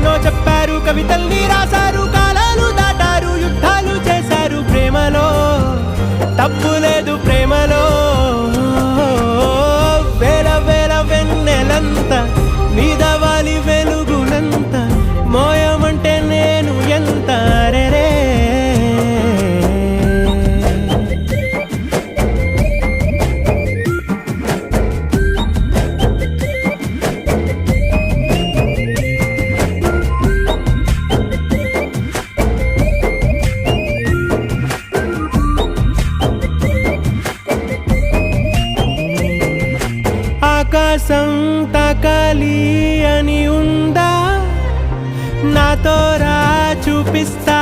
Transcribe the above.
ఎన్నో చెప్పారు, కవితల్ని రాశారు, కాలాలు దాటారు, యుద్ధాలు చేశారు. ప్రేమలో తప్పు లేదు, ప్రేమలో వేల వేల వెన్నెలంత మీద వాలి వెలుగునంత మోయమంటే నేను ఎంత రే. ఆకాశం తాకాలి అని ఉందా, నాతో రా చూపిస్తా